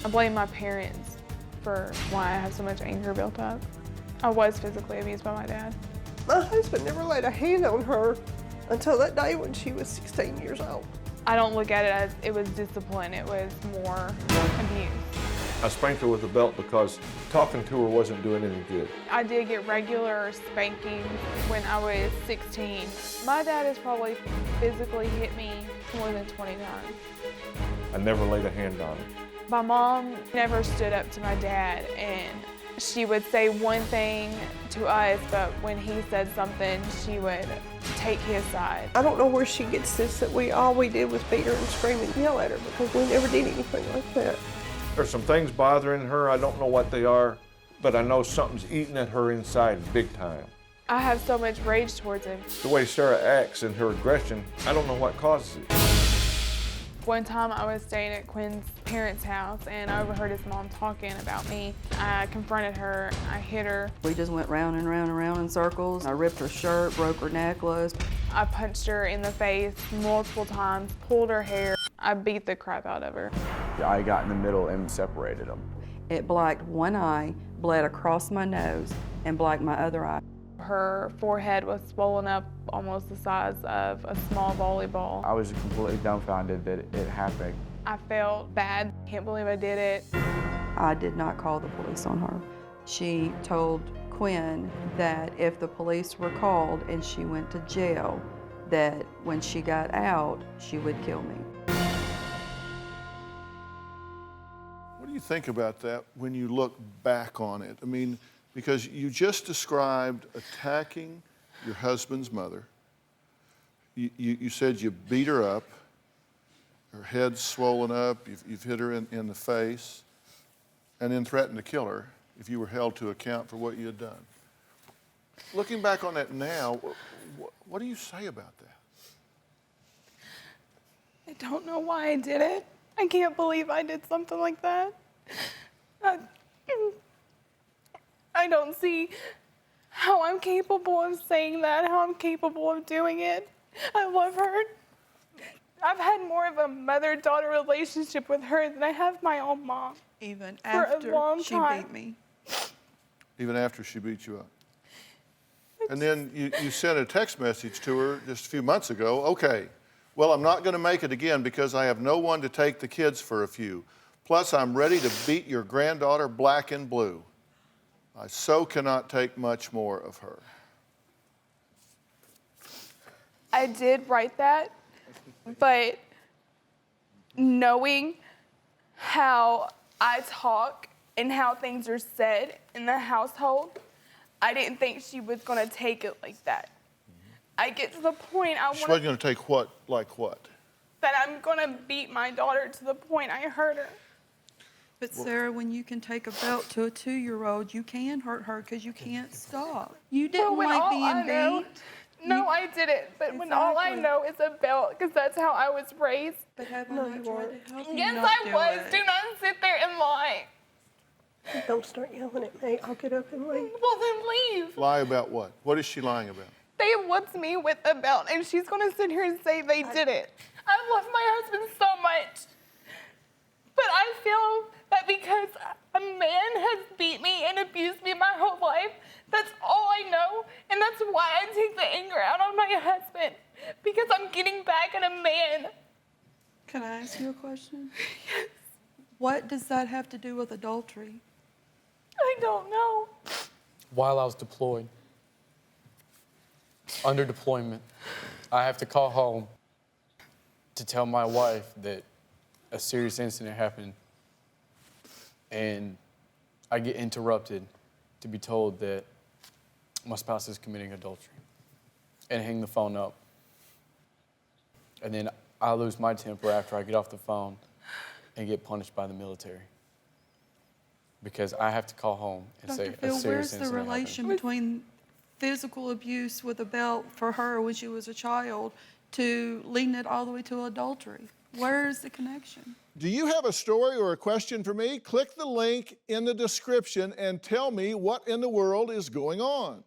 I blame my parents for why I have so much anger built up. I was physically abused by my dad. My husband never laid a hand on her until that day when she was 16 years old. I don't look at it as it was discipline, it was more abuse. I spanked her with a belt because talking to her wasn't doing any good. I did get regular spankings when I was 16. My dad has probably physically hit me more than 20 times. I never laid a hand on her. My mom never stood up to my dad, and she would say one thing to us, but when he said something, she would take his side. I don't know where she gets this, that all we did was beat her and scream and yell at her, because we never did anything like that. There's some things bothering her. I don't know what they are, but I know something's eating at her inside big time. I have so much rage towards him. The way Sara acts and her aggression, I don't know what causes it. One time I was staying at Quinn's parents' house and I overheard his mom talking about me. I confronted her, I hit her. We just went round and round and round in circles. I ripped her shirt, broke her necklace. I punched her in the face multiple times, pulled her hair. I beat the crap out of her. I got in the middle and separated them. It blacked one eye, bled across my nose, and blacked my other eye. Her forehead was swollen up almost the size of a small volleyball. I was completely dumbfounded that it happened. I felt bad. Can't believe I did it. I did not call the police on her. She told Quinn that if the police were called and she went to jail, that when she got out, she would kill me. What do you think about that when you look back on it? I mean, because you just described attacking your husband's mother. You said you beat her up, her head's swollen up, you've hit her in the face, and then threatened to kill her if you were held to account for what you had done. Looking back on that now, what do you say about that? I don't know why I did it. I can't believe I did something like that. I don't see how I'm capable of saying that, how I'm capable of doing it. I love her. I've had more of a mother-daughter relationship with her than I have my own mom. Even For a long after time. she beat me. Even after she beat you up? And then you sent a text message to her just a few months ago. Okay, well, I'm not going to make it again because I have no one to take the kids for a few. Plus, I'm ready to beat your granddaughter black and blue. I so cannot take much more of her. I did write that, but knowing how I talk and how things are said in the household, I didn't think she was going to take it like that. I get to the point I want She wasn't going to take what, like what? that I'm going to beat my daughter to the point I hurt her. But Sarah, when you can take a belt to a 2-year-old, you can hurt her because you can't stop. You didn't when like all being I know- beat. No, I didn't. But when all I Exactly. know is a belt, because that's how I was raised. But have I not tried to help you Yes, not I do was. it? Do not sit there and lie. Don't start yelling at me. I'll get up and leave. Well, then leave. Lie about what? What is she lying about? They whooped me with a belt, and she's going to sit here and say they did it. I love my husband so much. But I feel that because a man has beat me and abused me my whole life, that's all I know, and that's why I take the anger out on my husband, because I'm getting back at a man. Can I ask you a question? Yes. What does that have to do with adultery? I don't know. While I was deployed, under deployment, I have to call home to tell my wife that a serious incident happened, and I get interrupted to be told that my spouse is committing adultery and hang the phone up. And then I lose my temper after I get off the phone and get punished by the military because I have to call home and say Dr. a Phil, serious where's incident the relation happened. between physical abuse with a belt for her when she was a child to leading it all the way to adultery? Where's the connection? Do you have a story or a question for me? Click the link in the description and tell me what in the world is going on.